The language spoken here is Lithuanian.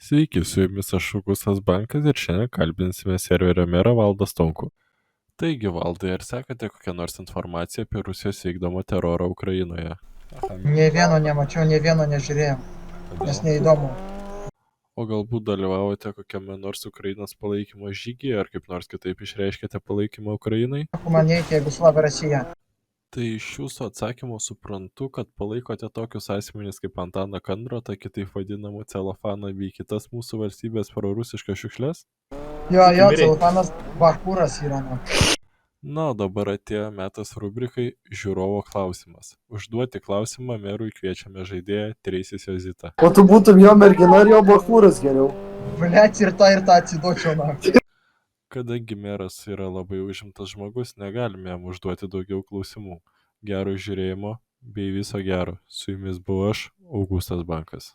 Sveiki, su jumis aš Augustas Bankas ir šiandien kalbinsime serverio merą Valdą Stonkų. Taigi, Valdai, ar sekate kokią nors informaciją apie Rusijos vykdomą terorą Ukrainoje? Nė vieno nemačiau, nė vieno nežiūrėjau, nes Kodėl? neįdomu. O galbūt dalyvavote kokiame nors Ukrainos palaikymo žygyje ar kaip nors kitaip išreiškėte palaikymą Ukrainai? Man neįkia, jeigu slava Rusija. Tai iš jūsų atsakymo suprantu, kad palaikote tokius asmenys kaip Antaną Kandrotą, kitaip vadinamą celofaną bei kitas mūsų valstybės prorusiškas šiukšles? Jo, celofanas Bahūras yra. Na, o dabar atėjo metas rubrikai Žiūrovo klausimas. Užduoti klausimą merui kviečiame žaidėją Treisis Jozita. O tu būtum jo mergina ar jo bachūras geriau? Blet, ir tą atsiduočiau, na. Kadangi meras yra labai užimtas žmogus, negalime jam užduoti daugiau klausimų. Gero žiūrėjimo bei viso gero. Su jumis buvau aš, Augustas Bankas.